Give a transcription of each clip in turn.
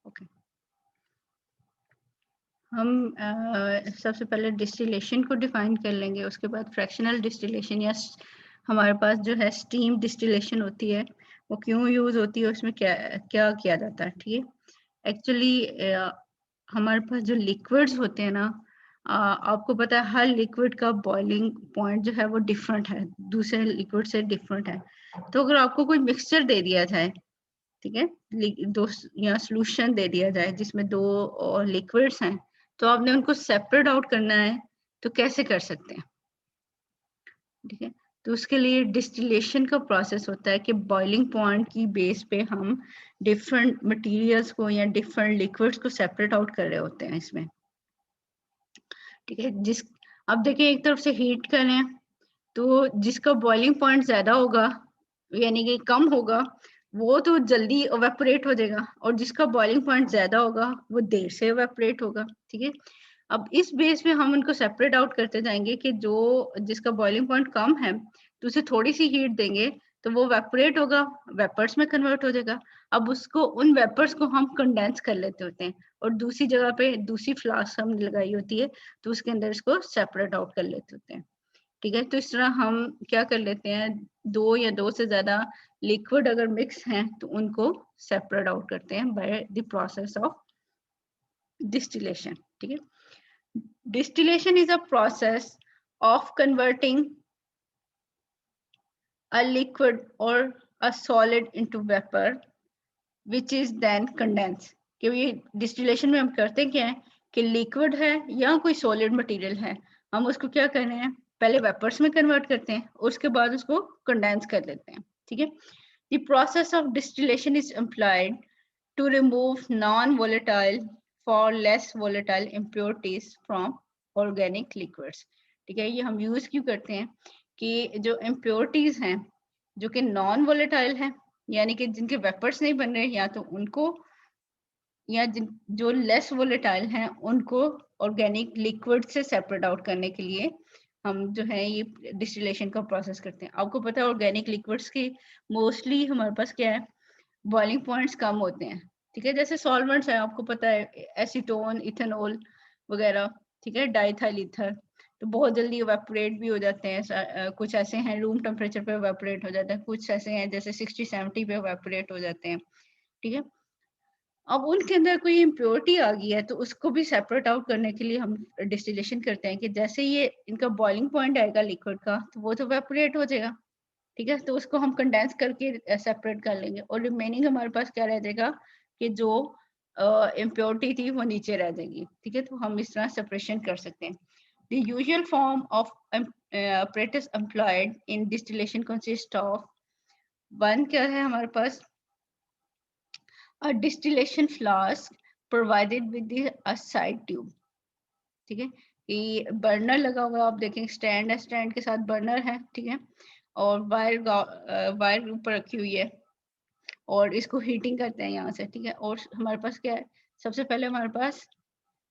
Okay हम सबसे पहले डिस्टिलेशन को डिफाइन कर लेंगे, उसके बाद फ्रैक्शनल डिस्टिलेशन या हमारे पास जो है स्टीम डिस्टिलेशन होती है वो क्यों यूज होती है, उसमें क्या क्या किया जाता है। ठीक है, एक्चुअली हमारे पास जो लिक्विड्स होते हैं ना, आपको पता है हर लिक्विड का बॉइलिंग पॉइंट जो है वो डिफरेंट है, दूसरे लिक्विड से डिफरेंट है। तो अगर आपको कोई मिक्सचर दे दिया जाए, ठीक है, दो या सॉल्यूशन दे दिया जाए जिसमें दो और लिक्विड्स हैं, तो आपने उनको सेपरेट आउट करना है, तो कैसे कर सकते हैं। ठीक है, तो उसके लिए डिस्टिलेशन का प्रोसेस होता है कि बॉइलिंग पॉइंट की बेस पे हम डिफरेंट मटेरियल्स को या डिफरेंट लिक्विड्स को सेपरेट आउट कर रहे होते हैं इसमें। ठीक है, अब देखिए एक तरफ से हीट करें तो जिसका बॉइलिंग पॉइंट ज्यादा होगा यानी कि कम होगा वो तो जल्दी इवेपोरेट हो जाएगा, और जिसका बॉइलिंग पॉइंट ज्यादा होगा वो देर से इवेपोरेट होगा। ठीक है, अब इस बेस पे हम उनको सेपरेट आउट करते जाएंगे कि जो जिसका बॉइलिंग पॉइंट कम है तो उसे थोड़ी सी हीट देंगे तो वो वेपोरेट होगा, वेपर्स में कन्वर्ट हो जाएगा। अब उसको उन वेपर्स को हम कंडेंस कर लेते होते हैं और दूसरी जगह पे दूसरी फ्लास्क हमने लगाई होती है तो उसके अंदर इसको सेपरेट आउट कर लेते होते हैं। ठीक है, तो इस तरह हम क्या कर लेते हैं, दो या दो से ज्यादा लिक्विड अगर मिक्स हैं तो उनको सेपरेट आउट करते हैं by the process of distillation. ठीक है, distillation is a process of converting a liquid or a solid into vapor which is then condensed। कि ये डिस्टिलेशन में हम करते क्या है कि लिक्विड है या कोई सॉलिड मटेरियल है, हम उसको क्या कर रहे हैं, पहले वेपर्स में कन्वर्ट करते हैं, उसके बाद उसको कंडेंस कर लेते हैं। ठीक है, the process of distillation is employed to remove non-volatile for less volatile impurities from organic liquids। ठीक है, ये हम यूज क्यों करते हैं कि जो impurities हैं जो कि नॉन वोलेटाइल हैं यानी कि जिनके वेपर्स नहीं बन रहे, या तो उनको या जो लेस वोलेटाइल हैं उनको ऑर्गेनिक लिक्विड से सेपरेट आउट करने के लिए हम जो है ये डिस्टिलेशन का प्रोसेस करते हैं। आपको पता है ऑर्गेनिक लिक्विड्स की मोस्टली हमारे पास क्या है, बॉइलिंग पॉइंट्स कम होते हैं। ठीक है, जैसे सॉल्वेंट्स है आपको पता है एसीटोन, इथेनॉल वगैरह। ठीक है, डाइथाइल ईथर तो बहुत जल्दी इवेपोरेट भी हो जाते हैं। कुछ ऐसे हैं रूम टेम्परेचर पे इवेपोरेट हो जाते हैं, कुछ ऐसे हैं जैसे 60-70 पे इवेपोरेट हो जाते हैं। ठीक है, अब उनके अंदर कोई इम्प्योरिटी आ गई है तो उसको भी सेपरेट आउट करने के लिए हम डिस्टिलेशन करते हैं कि जैसे ये इनका बॉइलिंग पॉइंट आएगा लिक्विड का तो वो तो इवेपोरेट हो जाएगा। ठीक है, तो उसको हम कंडेंस करके सेपरेट कर लेंगे और रिमेनिंग हमारे पास क्या रह जाएगा कि जो इम्प्योरिटी थी वो नीचे रह जाएगी। ठीक है, तो हम इस तरह सेपरेशन कर सकते हैं। The usual form of apparatus employed in distillation consists of one क्या है हमारे पास a distillation flask provided with a side tube। ठीक है, ये बर्नर लगा हुआ है, आप देखें स्टैंड है, स्टैंड के साथ बर्नर है। ठीक है, और वायर ऊपर रखी हुई है और इसको हीटिंग करते हैं यहाँ से। ठीक है, और हमारे पास क्या है, सबसे पहले हमारे पास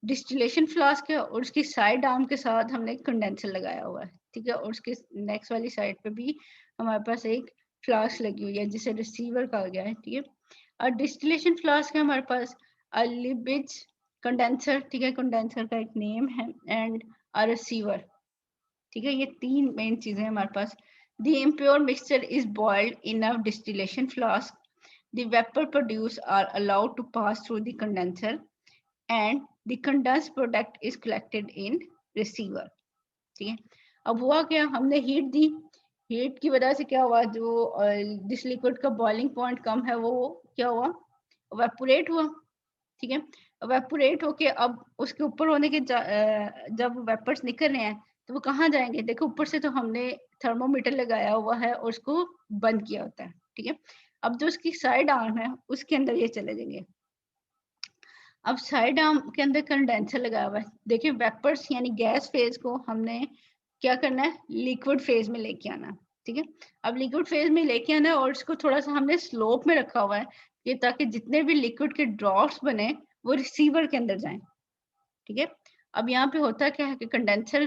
डिस्टिलेशन फ्लास्क है और उसकी साइड आर्म के साथ हमने एक कंडेंसर लगाया हुआ है। ठीक है, और उसके नेक्स्ट वाली साइड पे भी हमारे पास एक फ्लास्क लगी हुई है जिसे रिसीवर कहा गया है। ठीक है, और डिस्टिलेशन फ्लास्क है हमारे पास लिबिज कंडेंसर। ठीक है, कंडेंसर का एक नेम है, एंड अ रिसीवर। ठीक है, ये तीन मेन चीजें हमारे पास। The impure mixture is boiled in a distillation flask, the vapor produced are allowed to pass through the condenser and the condensed product is collected in receiver। ठीक है, अब हुआ क्या, हमने हीट दी, हीट की वजह से क्या हुआ, जो जिस लिक्विड का बॉइलिंग पॉइंट कम है वो क्या हुआ, इवेपोरेट हुआ। ठीक है, इवेपोरेट होके अब उसके ऊपर होने के जब वेपर्स निकल रहे हैं तो वो कहाँ जाएंगे, देखो ऊपर से तो हमने थर्मोमीटर लगाया हुआ है और उसको बंद किया होता है। ठीक है, अब जो उसकी साइड आर्म है उसके अंदर ये चले जाएंगे। अब साइड आर्म के अंदर कंडेंसर लगाया हुआ है, देखिए वेपर्स यानी गैस फेज को हमने क्या करना है, लिक्विड फेज में लेके आना। ठीक है, अब लिक्विड फेज में लेके आना है और इसको थोड़ा सा हमने स्लोप में रखा हुआ है ये ताकि जितने भी लिक्विड के ड्रॉप्स बने वो रिसीवर के अंदर जाएं। ठीक है, अब यहाँ पे होता क्या है कि कंडेंसर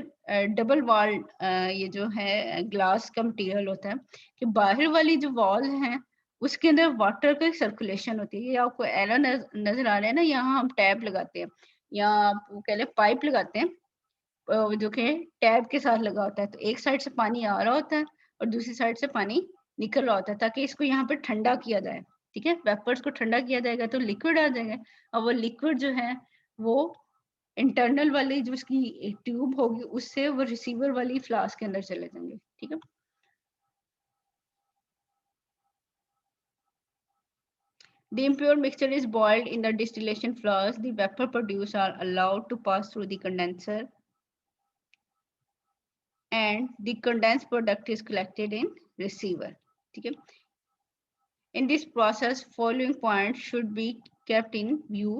डबल वॉल ये जो है ग्लास का मटेरियल होता है कि बाहर वाली जो वॉल है उसके अंदर वाटर का सर्कुलेशन होती है। ये आपको एरो नजर आ रहा है ना, यहाँ हम टैप लगाते हैं या आप कह लें पाइप लगाते हैं जो कि टैप के साथ लगा होता है। तो एक साइड से पानी आ रहा होता है और दूसरी साइड से पानी निकल रहा होता है, ताकि इसको यहाँ पे ठंडा किया जाए। ठीक है, वेपर्स को ठंडा किया जाएगा तो लिक्विड आ जाएगा, और वो लिक्विड जो है वो इंटरनल वाली जो उसकी ट्यूब होगी उससे वो रिसीवर वाली फ्लास्क के अंदर चले जाएंगे। ठीक है, the impure mixture is boiled in the distillation flask. The vapor produced are allowed to pass through the condenser, and the condensed product is collected in receiver. ठीक है, in this process following points should be kept in view.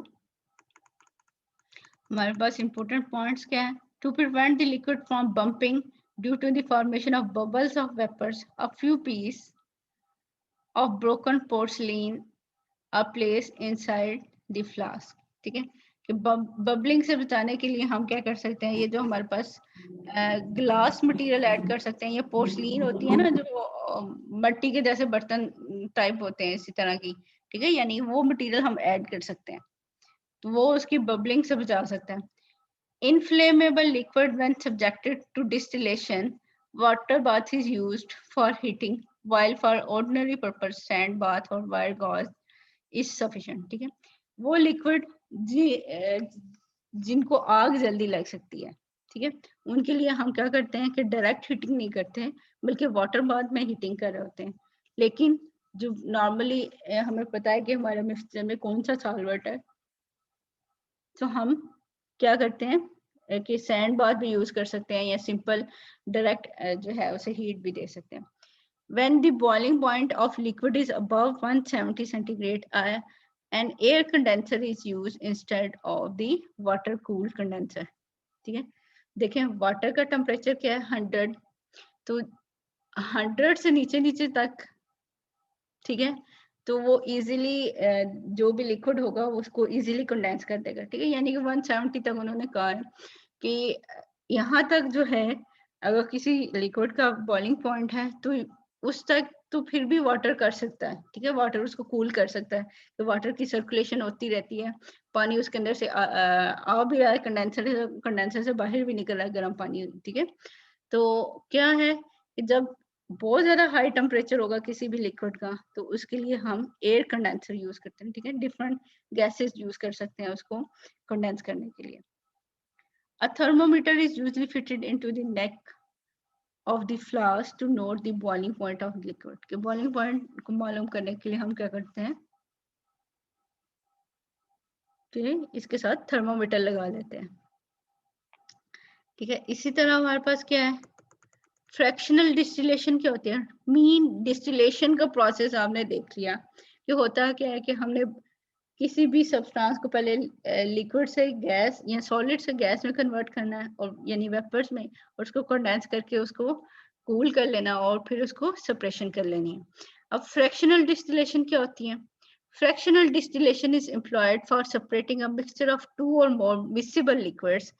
हमारे पास important points क्या है? To prevent the liquid from bumping due to the formation of bubbles of vapors, a few pieces of broken porcelain are placed inside the flask. ठीक है, कि bubbling से बचाने के लिए हम क्या कर सकते हैं, ये जो हमारे पास ग्लास मटेरियल ऐड कर सकते हैं, ये पोर्सलीन होती है ना जो मट्टी के जैसे बर्तन टाइप होते हैं इसी तरह की। ठीक है, यानी वो मटेरियल हम ऐड कर सकते हैं, तो वो उसकी बबलिंग से बचा सकता है। Inflammable liquid when subjected to distillation, water bath is used for heating, while for ordinary purpose sand bath or wire gauze is sufficient. ठीक है, वो लिक्विड जिनको आग जल्दी लग सकती है, ठीक है, उनके लिए हम क्या करते हैं कि डायरेक्ट हीटिंग नहीं करते हैं, बल्कि वाटर बाथ में हीटिंग कर रहे होते हैं। लेकिन जो नॉर्मली हमें पता है कि हमारे मिक्सचर में कौन सा सॉल्वेंट है, तो हम क्या करते हैं कि सैंड बाथ भी यूज कर सकते हैं या सिंपल डायरेक्ट जो है उसे हीट भी दे सकते हैं। When the boiling point of liquid is above 170 centigrade, an air condenser is used instead of the water cooled condenser. ठीक है, देखें वाटर का टेम्परेचर क्या है 100, तो 100 से नीचे नीचे तक, ठीक है, तो वो इजीली जो भी लिक्विड होगा उसको इजीली कंडेंस कर देगा। ठीक है, यानी कि 170 तक उन्होंने कहा है कि यहाँ तक जो है अगर किसी लिक्विड का बॉइलिंग पॉइंट है तो उस तक तो फिर भी वाटर कर सकता है। ठीक है, वाटर उसको कूल कर सकता है, तो वाटर की सर्कुलेशन होती रहती है, पानी उसके अंदर से आ भी रहा है, कंडेंसर से बाहर भी निकल रहा है गर्म पानी। ठीक है, तो क्या है कि जब बहुत ज्यादा हाई टेम्परेचर होगा किसी भी लिक्विड का, तो उसके लिए हम एयर कंडेंसर यूज करते हैं। ठीक है, डिफरेंट गैसेस यूज कर सकते हैं उसको कंडेंस करने के लिए। A thermometer is usually fitted into the neck of the flask to note the boiling point of liquid. के boiling point को मालूम करने के लिए हम क्या करते हैं कि इसके साथ थर्मोमीटर लगा लेते हैं। ठीक है, इसी तरह हमारे पास क्या है, फ्रैक्शनल डिस्टिलेशन क्या होती है। मीन डिस्टिलेशन का प्रोसेस आपने देख लिया कि होता क्या है कि हमने किसी भी सब्सटेंस को पहले लिक्विड से गैस या सॉलिड से गैस में कन्वर्ट करना है, और यानी वेपर्स में, और उसको कंडेंस करके उसको कूल कर लेना और फिर उसको सेपरेशन कर लेनी है। अब फ्रैक्शनल डिस्टिलेशन क्या होती है। Fractional distillation is employed for separating a mixture of 2 और more miscible liquids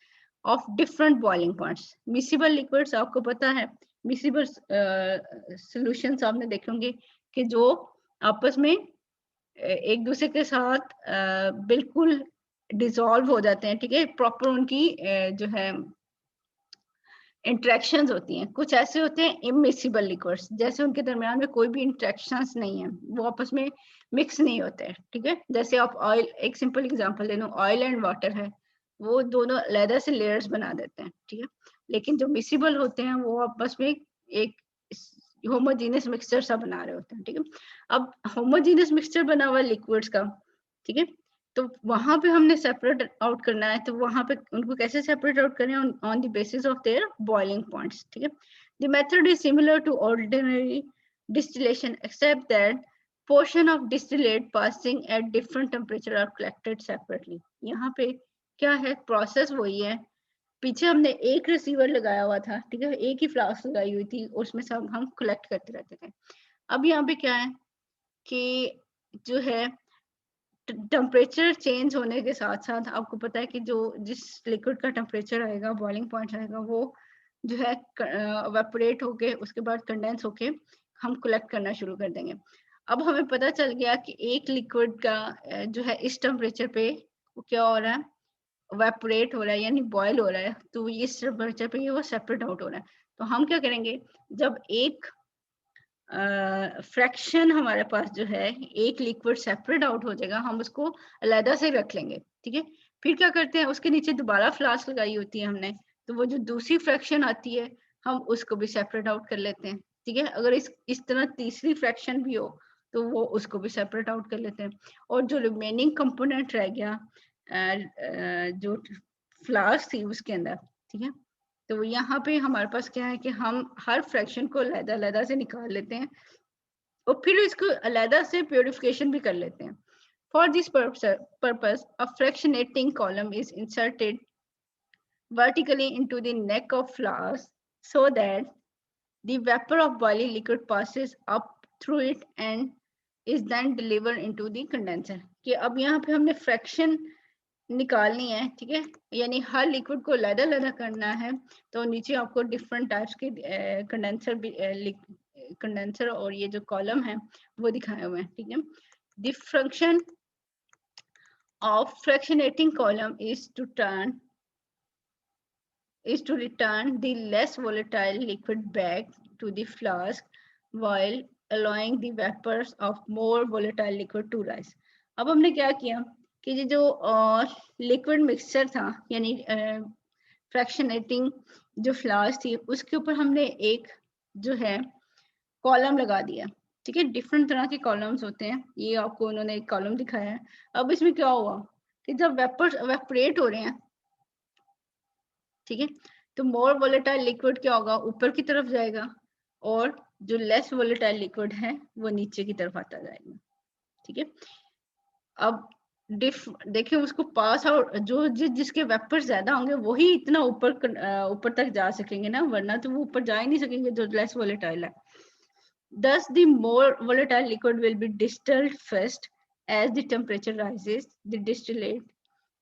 of different boiling points. Miscible liquids आपको पता है, मिसिबल सॉल्यूशंस आपने देखे होंगे कि जो आपस में एक दूसरे के साथ बिल्कुल डिसॉल्व हो जाते हैं। ठीक है, प्रॉपर उनकी जो है इंटरेक्शंस होती हैं। कुछ ऐसे होते हैं इमिसिबल लिक्विड्स, जैसे उनके दरमियान में कोई भी इंटरेक्शंस नहीं है, वो आपस में मिक्स नहीं होते हैं। ठीक है, जैसे आप ऑयल, एक सिंपल एग्जांपल ले लो, ऑयल एंड वाटर है, वो दोनों अलग से लेयर्स बना देते हैं। ठीक है, लेकिन जो मिसिबल होते हैं वो आपस में एक होमोजेनियस मिक्सचर सा बना रहे होते हैं। ठीक है, अब होमोजेनियस मिक्सचर बना हुआ लिक्विड्स का, ठीक है, तो वहां पे हमने सेपरेट आउट करना है, तो वहां पे उनको कैसे सेपरेट आउट करें, on the basis of their boiling points. ठीक है, the method is similar to ordinary distillation except that portion of distillate passing at different temperature are collected separately. यहाँ पे क्या है, प्रोसेस वही है, पीछे हमने एक रिसीवर लगाया हुआ था। ठीक है, एक ही फ्लास्क लगाई हुई थी, उसमें सब हम कलेक्ट करते रहते थे। अब यहाँ पे क्या है कि जो है टेम्परेचर चेंज होने के साथ साथ आपको पता है कि जो जिस लिक्विड का टेम्परेचर आएगा, बॉइलिंग पॉइंट आएगा, वो जो है वेपोरेट होके उसके बाद कंडेंस होके हम कलेक्ट करना शुरू कर देंगे। अब हमें पता चल गया कि एक लिक्विड का जो है इस टेम्परेचर पे वो क्या हो रहा है, वेपोरेट हो रहा है यानी बॉयल हो रहा है, तो इस टेम्परेचर पे ये वो सेपरेट आउट हो रहा है। तो हम क्या करेंगे, जब एक फ्रैक्शन हमारे पास जो है एक लिक्विड सेपरेट आउट हो जाएगा, हम उसको अलग से रख लेंगे, ठीक है। फिर क्या करते हैं, उसके नीचे दोबारा फ्लास्क लगाई होती है हमने, तो वो जो दूसरी फ्रैक्शन आती है हम उसको भी सेपरेट आउट कर लेते हैं, ठीक है। अगर इस तरह तीसरी फ्रैक्शन भी हो तो वो उसको भी सेपरेट आउट कर लेते हैं। और जो रिमेनिंग कंपोनेंट रह गया जो फ्लास्क थी उसके अंदर, ठीक है, तो यहाँ पे हमारे पास क्या है कि हम हर फ्रैक्शन को अलग-अलग से निकाल लेते हैं और फिर इसको अलग से प्यूरिफिकेशन भी कर लेते हैं। For this purpose, a fractionating column is inserted vertically into the neck of flask so that the vapor of boiling liquid passes up through it and is then delivered into the condenser. कि अब यहाँ पे हमने fraction निकालनी है, ठीक है, यानी हर लिक्विड को अलग करना है, तो नीचे आपको डिफरेंट टाइप्स के कंडेंसर और ये जो कॉलम है वो दिखाए हुए हैं, ठीक है। The function of fractionating column is to return the less volatile liquid back to the flask while allowing the vapors of more volatile liquid to rise. अब हमने क्या किया कि ये जो लिक्विड मिक्सचर था यानी फ्रैक्शनेटिंग जो फ्लास्क थी उसके ऊपर हमने एक जो है कॉलम लगा दिया, ठीक है। डिफरेंट तरह के कॉलम्स होते हैं, ये आपको उन्होंने एक कॉलम दिखाया है। अब इसमें क्या हुआ कि जब वेपर्स एवेपोरेट हो रहे हैं, ठीक है, तो मोर वोलेटाइल लिक्विड क्या होगा, ऊपर की तरफ जाएगा और जो लेस वोलेटाइल लिक्विड है वो नीचे की तरफ आता जाएगा, ठीक है। अब देखिए उसको पास आउट जो जिसके वेपर ज्यादा होंगे वही इतना ऊपर तक जा सकेंगे ना, वरना तो वो ऊपर जा ही नहीं सकेंगे जो लेस वोलेटाइल है। Thus, the more volatile liquid will be distilled first. As the temperature rises, the distillate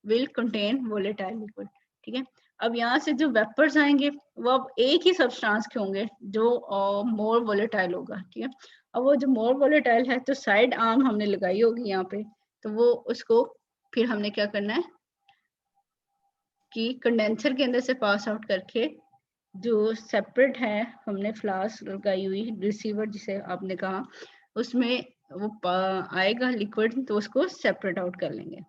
will contain volatile liquid. ठीक है, अब यहाँ से जो वेपर्स आएंगे वो अब एक ही सब्सटेंस के होंगे जो मोर वोलेटाइल होगा, ठीक है। अब वो जो मोर वोलेटाइल है तो साइड आर्म हमने लगाई होगी यहाँ पे, तो वो उसको फिर हमने क्या करना है कि कंडेंसर के अंदर से पास आउट करके जो सेपरेट है हमने फ्लास्क लगाई हुई रिसीवर जिसे आपने कहा उसमें वो आएगा लिक्विड, तो उसको सेपरेट आउट कर लेंगे,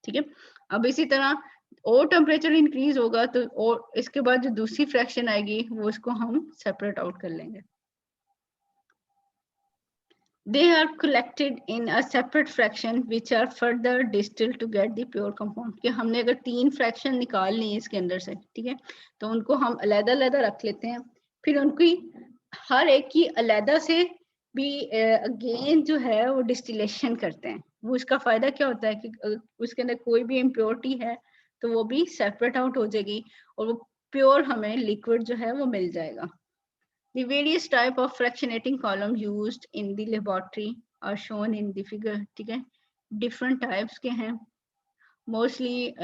ठीक है। अब इसी तरह और टेम्परेचर इंक्रीज होगा तो और इसके बाद जो दूसरी फ्रैक्शन आएगी वो उसको हम सेपरेट आउट कर लेंगे। They are collected in a separate fraction which are further distilled to get the pure compound. कि हमने अगर 3 फ्रैक्शन निकाल ली इसके अंदर से, ठीक है, तो उनको हम अलग-अलग रख लेते हैं, फिर उनकी हर एक की अलग से भी अगेन जो है वो डिस्टिलेशन करते हैं। वो इसका फायदा क्या होता है कि उसके अंदर कोई भी इम्प्योरिटी है तो वो भी सेपरेट आउट हो जाएगी और वो प्योर हमें लिक्विड जो है वो मिल जाएगा। The various type of fractionating column used in the laboratory are shown in the figure, ठीक है। different types के हैं, mostly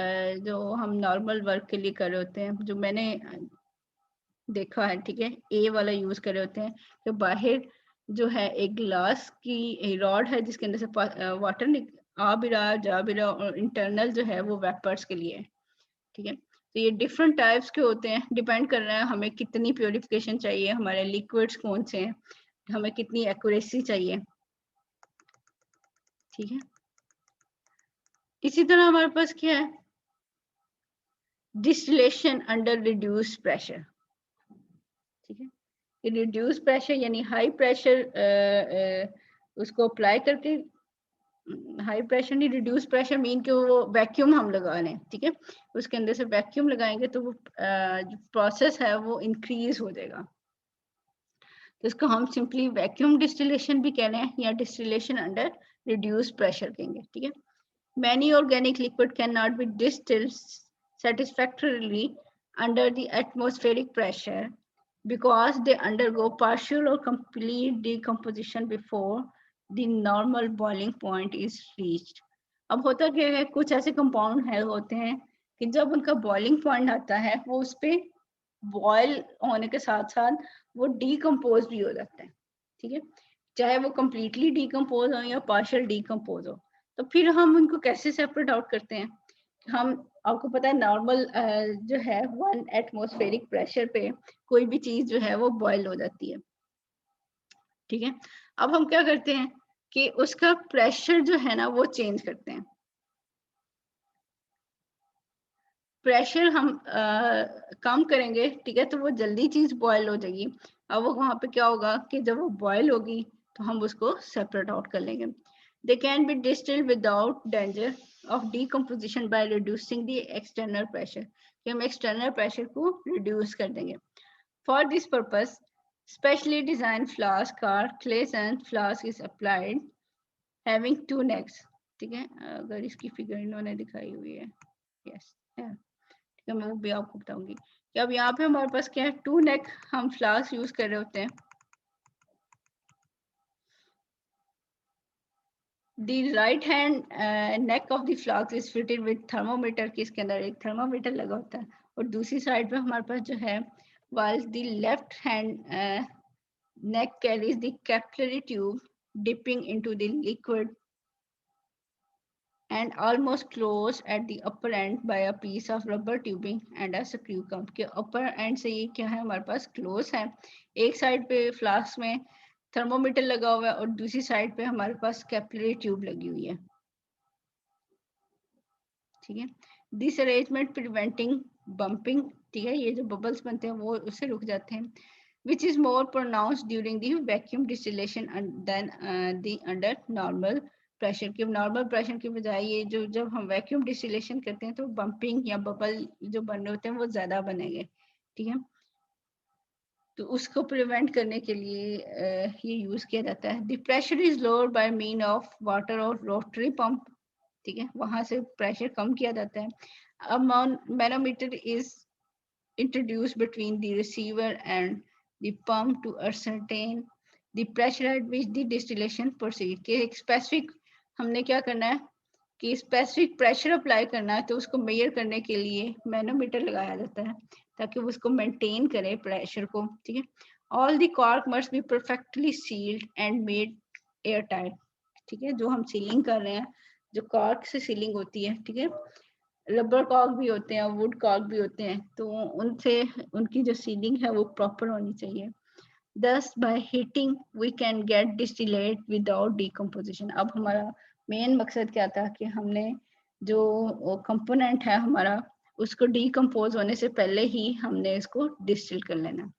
जो हम normal work के लिए कर रहे होते हैं, जो मैंने देखा है, ठीक है, A वाला यूज कर रहे होते हैं कि बाहर जो है एक ग्लास की रॉड है जिसके अंदर से वाटर आ भी रहा जा भी रहा और इंटरनल जो है वो वेपर्स के लिए है, ठीक है। तो ये डिफरेंट टाइप्स के होते हैं, डिपेंड कर रहा है हमें कितनी प्योरिफिकेशन चाहिए, हमारे लिक्विड्स कौन से हैं, हमें कितनी एक्यूरेसी चाहिए, ठीक है। इसी तरह हमारे पास क्या है, डिस्टिलेशन अंडर रिड्यूस्ड प्रेशर, ठीक है। रिड्यूस प्रेशर यानी हाई प्रेशर उसको अप्लाई करके, हाई प्रेशर नहीं, रिड्यूस प्रेशर मीन कि वो वैक्यूम हम लगा लें, ठीक है, उसके अंदर से वैक्यूम लगाएंगे तो वो प्रोसेस है वो इंक्रीज हो जाएगा, तो इसको हम सिंपली वैक्यूम डिस्टिलेशन भी कह रहे हैं या डिस्टिलेशन अंडर रिड्यूस प्रेशर कहेंगे, ठीक है। Many organic liquid cannot be distilled satisfactorily under the atmospheric pressure because they undergo partial or complete decomposition before the normal boiling point is reached. अब होता क्या है, कुछ ऐसे कंपाउंड है होते हैं कि जब उनका बॉइलिंग पॉइंट आता है वो उस पे बॉयल होने के साथ साथ वो डिकम्पोज भी हो जाता है, ठीक है। चाहे वो कंप्लीटली डीकम्पोज हो या पार्शियल डीकम्पोज हो। तो फिर हम उनको कैसे सेपरेट आउट करते हैं? हम, आपको पता है नॉर्मल जो है 1 एटमॉस्फेरिक प्रेशर पे कोई भी चीज जो है वो बॉयल हो जाती है, ठीक है। अब हम क्या करते हैं कि उसका प्रेशर जो है ना वो चेंज करते हैं। प्रेशर हम कम करेंगे, ठीक है, तो वो जल्दी चीज बॉयल हो जाएगी। अब वो वहां पे क्या होगा कि जब वो बॉयल होगी तो हम उसको सेपरेट आउट कर लेंगे। They can be distilled without danger of decomposition by reducing the external pressure, कि हम एक्सटर्नल प्रेशर को रिड्यूस कर देंगे। For this purpose specially design flask और Claisen flask is applied having 2 necks, ठीक है। अगर इसकी फिगर इन्होंने दिखाई हुई है, यस, तो मैं वो भी आपको बताऊंगी कि अब यहाँ पे हमारे पास क्या है, 2 neck हम फ्लास्क यूज कर रहे होते हैं। The right hand neck of the flask is fitted with thermometer, कि इसके अंदर एक थर्मामीटर लगा होता है, और दूसरी साइड पे हमारे पास जो है while the left hand neck carries the capillary tube dipping into the liquid and almost closed at the upper end by a piece of rubber tubing and a screw cup, के upper end से ये क्या है हमारे पास close है। एक side पे flask में थर्मोमीटर लगा हुआ है और दूसरी साइड पे हमारे पास कैपिलरी ट्यूब लगी हुई है, ठीक है। दिस अरेंजमेंट प्रिवेंटिंग बम्पिंग, ठीक है, ये जो बबल्स बनते हैं वो उससे रुक जाते हैं। Which is more pronounced during the vacuum distillation than the under normal pressure, के नॉर्मल प्रेशर के बजाय ये जो जब हम वैक्यूम डिस्टिलेशन करते हैं तो बम्पिंग या बबल जो बन रहे होते हैं वो ज्यादा बनेंगे, ठीक है। तो उसको प्रिवेंट करने के लिए ये यूज किया जाता है। The pressure is lower by mean of water और रोटरी पंप, ठीक है, वहां से प्रेशर कम किया जाता है। A manometer is introduced between the receiver and the pump to ascertain the pressure at which the distillation proceed, के एक स्पेसिफिक हमने क्या करना है कि स्पेसिफिक प्रेशर अप्लाई करना है, तो उसको मेजर करने के लिए मैनोमीटर लगाया जाता है ताकि वो उसको मेंटेन करे प्रेशर को, ठीक है। All the cork must be perfectly sealed and made air tight, ठीक है। जो हम सीलिंग कर रहे हैं, जो कॉर्क से सीलिंग होती है, ठीक है, रबर कॉर्क भी होते हैं, वुड कॉर्क भी होते हैं, तो उनसे उनकी जो सीलिंग है वो प्रॉपर होनी चाहिए। Thus by heating we can get distillate without decomposition। अब हमारा मेन मकसद क्या था कि हमने जो कंपोनेंट है हमारा उसको डिकम्पोज होने से पहले ही हमने इसको डिस्टिल कर लेना।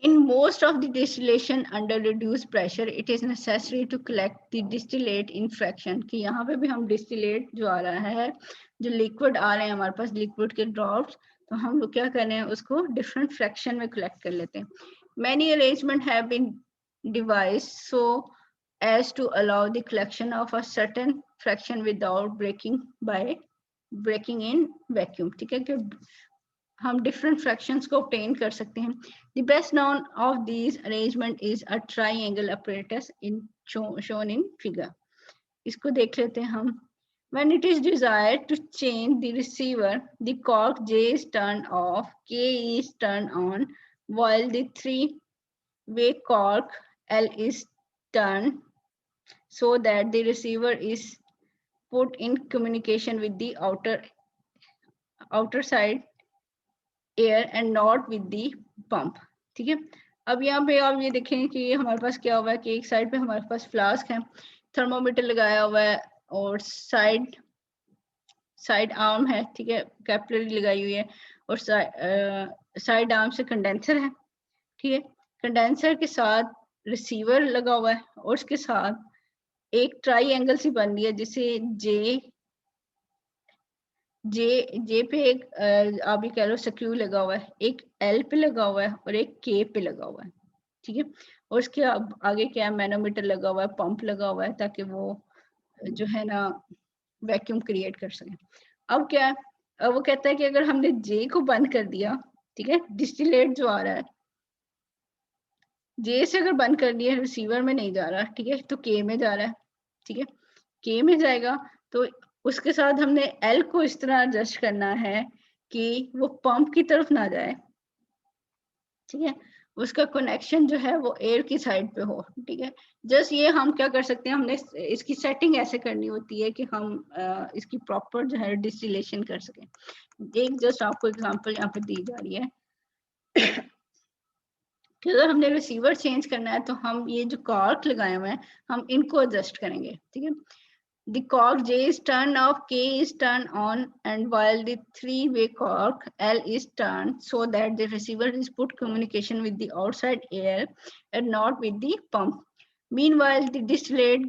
In most of the distillation under reduced pressure, it is necessary to collect the distillate in fraction, कि यहाँ पे भी हम distillate जो आ रहा है, जो liquid आ रहे हैं हमारे पास, liquid के drops, तो हम लोग क्या कर रहे हैं उसको different fraction में collect कर लेते हैं। Many arrangements have been devised so as to allow the collection of a certain fraction without breaking in vacuum, ठीक है, कि हम different fractions को obtain कर सकते हैं। The best known of these arrangement is a triangle apparatus shown in figure। इसको देख लेते हैं हम। When it is desired to change the receiver, the cork J is turned off, K is turned on, while the three-way cork L is turned so that the receiver is put in communication with the outer side air and not with the pump, ठीक है। अब यहाँ पे आप ये देखें कि हमारे पास क्या हुआ है कि एक साइड पे हमारे पास फ्लास्क है, थर्मोमीटर लगाया हुआ है और साइड आर्म है, ठीक है, कैपिलरी लगाई हुई है, और साइड आर्म से कंडेंसर है, ठीक है। कंडेंसर के साथ रिसीवर लगा हुआ है और उसके साथ एक ट्राइंगल सी बन रही है जिसे जे पे एक आप ये कह लो स्क्रू लगा हुआ है, एक एल पे लगा हुआ है और एक के पे लगा हुआ है, ठीक है। और उसके आगे क्या है, मैनोमीटर लगा हुआ है, पंप लगा हुआ है ताकि वो जो है ना वैक्यूम क्रिएट कर सके। अब क्या है, वो कहता है कि अगर हमने जे को बंद कर दिया, ठीक है, डिस्टिलेट जो आ रहा है जे से अगर बंद कर दिया, रिसीवर में नहीं जा रहा, ठीक है, तो के में जा रहा है, ठीक है, के में जाएगा तो उसके साथ हमने एल को इस तरह एडजस्ट करना है कि वो पंप की तरफ ना जाए, ठीक है। उसका कनेक्शन जो है वो एयर की साइड पे हो, ठीक है। जस्ट ये हम क्या कर सकते हैं, हमने इसकी सेटिंग ऐसे करनी होती है कि हम इसकी प्रॉपर जो है डिस्टिलेशन कर सकें। एक जस्ट आपको एग्जांपल यहाँ पे दी जा रही है कि अगर हमने रिसीवर चेंज करना है तो हम ये जो कॉर्क लगाए हुए हैं हम इनको एडजस्ट करेंगे, ठीक है। The cork J is turned off, K is turned on, and while the three-way cork L is turned so that the receiver is put communication with the outside air and not with the pump. Meanwhile, the distillate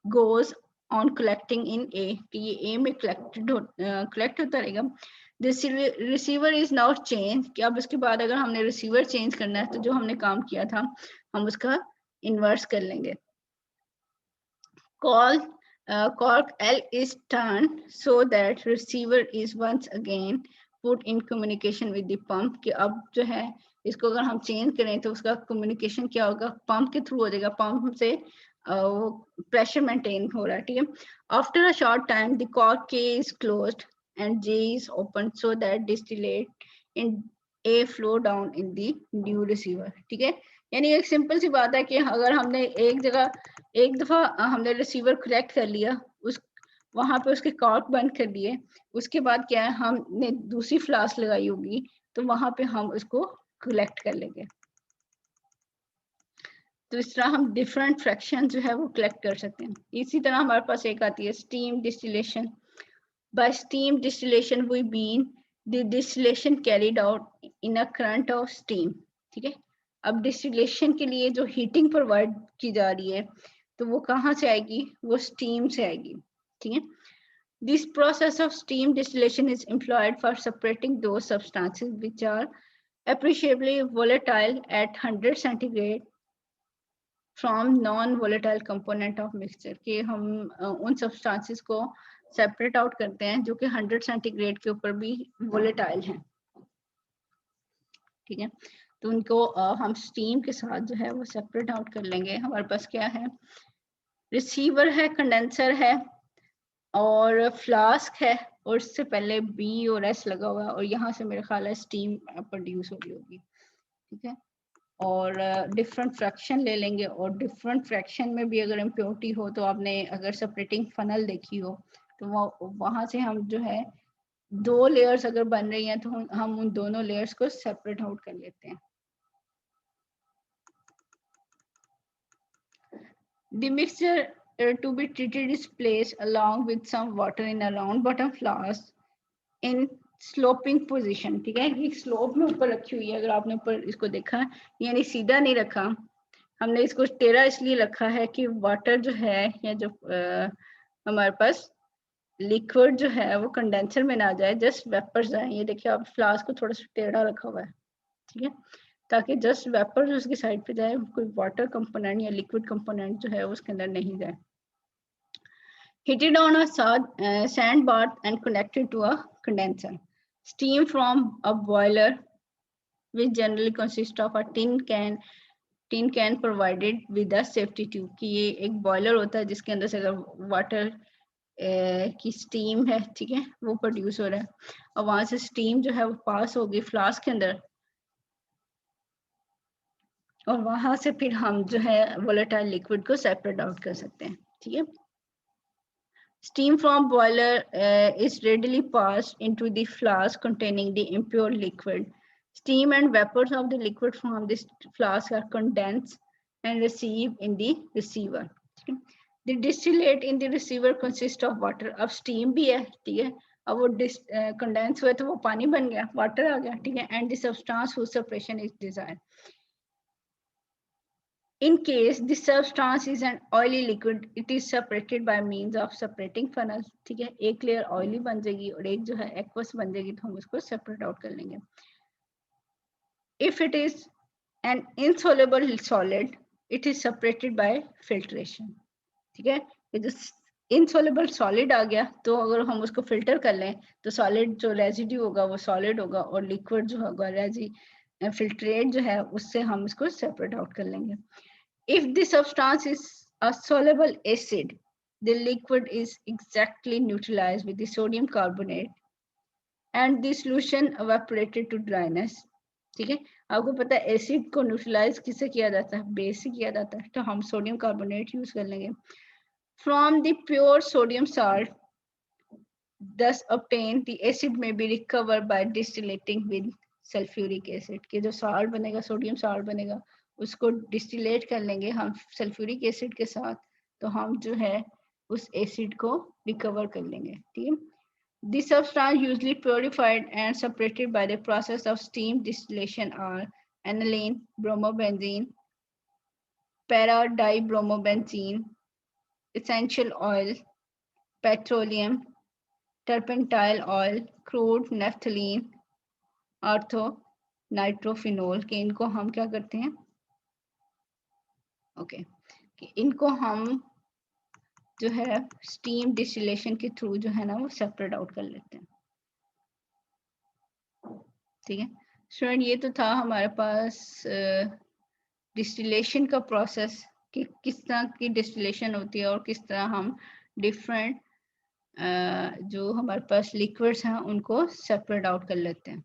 goes on collecting in A. कि ये A में collect होता रहेगा. The receiver is now changed. कि अब इसके बाद अगर हमने receiver change करना है तो जो हमने काम किया था हम उसका inverse कर लेंगे. Cork L is turned so that receiver is once again put in communication with the pump. कि अब जो है इसको अगर हम चेंज करें तो उसका कम्युनिकेशन क्या होगा, पंप के थ्रू हो जाएगा, पंप से वो प्रेशर मेंटेन हो रहा है, ठीक है. After a short time the cork K is closed and J is opened so that distillate in A flow down in the new receiver, ठीक है. यानी एक सिंपल सी बात है कि अगर हमने एक दफा हमने रिसीवर कलेक्ट कर लिया, उस वहां पे उसके कॉर्क बंद कर दिए, उसके बाद क्या है हमने दूसरी फ्लास्क लगाई होगी तो वहां पे हम उसको कलेक्ट कर लेंगे. तो इस तरह हम डिफरेंट फ्रैक्शन जो है वो कलेक्ट कर सकते हैं. इसी तरह हमारे पास एक आती है steam distillation. By steam distillation we mean the distillation carried out in a current of steam, ठीक है. अब डिस्टिलेशन के लिए जो हीटिंग प्रोवाइड की जा रही है तो वो कहाँ से आएगी, वो स्टीम से आएगी, ठीक है. This process of steam distillation is employed for separating those substances which are appreciably volatile at 100 centigrade from non-volatile component of mixture. कि हम उन substances को separate out करते हैं जो कि 100 centigrade के ऊपर भी volatile हैं, ठीक है. तो उनको हम स्टीम के साथ जो है वो सेपरेट आउट कर लेंगे. हमारे पास क्या है, रिसीवर है, कंडेंसर है और फ्लास्क है और इससे पहले बी और एस लगा हुआ है और यहाँ से मेरे ख्याल है स्टीम प्रोड्यूस हो रही होगी, ठीक है. और डिफरेंट फ्रैक्शन ले लेंगे और डिफरेंट फ्रैक्शन में भी अगर इम्प्योरिटी हो तो आपने अगर सेपरेटिंग फनल देखी हो तो वहाँ से हम जो है 2 लेयर्स अगर बन रही हैं तो हम उन दोनों लेयर्स को सेपरेट आउट कर लेते हैं. The mixture to be treated is placed along with some water in a round bottom flask in sloping position, ठीक है. ये स्लोप में ऊपर रखी हुई है, अगर आपने ऊपर इसको देखा यानी सीधा नहीं रखा, हमने इसको टेढ़ा इसलिए रखा है कि वाटर जो है या जो हमारे पास लिक्विड जो है वो कंडेंसर में ना जाए, जस्ट वेपर्स जाए. ये देखिए आप फ्लास्क को थोड़ा सा टेढ़ा रखा हुआ है, ठीक है, ताकि जस्ट वेपर जो उसकी साइड पे जाए, कोई वाटर कंपोनेंट या लिक्विड कंपोनेंट जो है उसके अंदर नहीं जाए. Heated on a sand bath and connected to a condenser. Steam from a boiler, which generally consists of a tin can provided with a safety tube. कि ये एक बॉयलर होता है जिसके अंदर से अगर वाटर की स्टीम है, ठीक है, वो प्रोड्यूस हो रहा है और वहां से स्टीम जो है वो पास होगी फ्लास्क के अंदर और वहां से फिर हम जो है वोलेटाइल लिक्विड को सेपरेट आउट कर सकते हैं, ठीक है. Steam from boiler is readily passed into the flask containing the impure liquid. Steam and vapors of the liquid from this flask are condensed and received in the receiver. The distillate in the receiver consists of water. अब steam भी है, ठीक है, अब वो condense हुआ तो वो पानी बन गया, water आ गया, ठीक है, and the substance whose separation is desired. In case the substance is an oily liquid, it is separated by means of separating funnel, ठीक है. एक लेयर ऑयली बन जाएगी और एक जो है एक्वस बन जाएगी तो हम उसको सेपरेट आउट कर लेंगे. If it is an insoluble solid, it is separated by filtration, ठीक है. ये जो insoluble solid आ गया तो अगर हम उसको फिल्टर कर लें तो solid जो रेजिड्यू होगा वो solid होगा और liquid जो होगा फिल्ट्रेट जो है उससे हम इसको सेपरेट आउट कर लेंगे. If the substance is a soluble acid, the liquid is exactly neutralized with the sodium carbonate and the solution evaporated to dryness, ठीक है. आपको पता है एसिड को न्यूट्रलाइज किससे किया जाता है? बेस से किया जाता है, तो हम सोडियम कार्बोनेट यूज कर लेंगे। From the pure sodium salt thus obtained the acid may be recovered by distillating with sulphuric acid. के जो साल्ट बनेगा, सोडियम साल्ट बनेगा, उसको डिस्टिलेट कर लेंगे हम सल्फ्यूरिक एसिड के साथ, तो हम जो है उस एसिड को रिकवर कर लेंगे। ठीक है। This substance usually purified and separated by the process of steam distillation are aniline, bromobenzene, para-dibromobenzene, essential oil, petroleum, turpentine oil, crude naphthalene, ortho nitrophenol के इनको हम क्या करते हैं? ओके कि इनको हम जो है स्टीम डिस्टिलेशन के थ्रू जो है ना वो सेपरेट आउट कर लेते हैं। ठीक है स्टूडेंट, ये तो था हमारे पास डिस्टिलेशन का प्रोसेस कि किस तरह की डिस्टिलेशन होती है और किस तरह हम डिफरेंट जो हमारे पास लिक्विड्स हैं उनको सेपरेट आउट कर लेते हैं।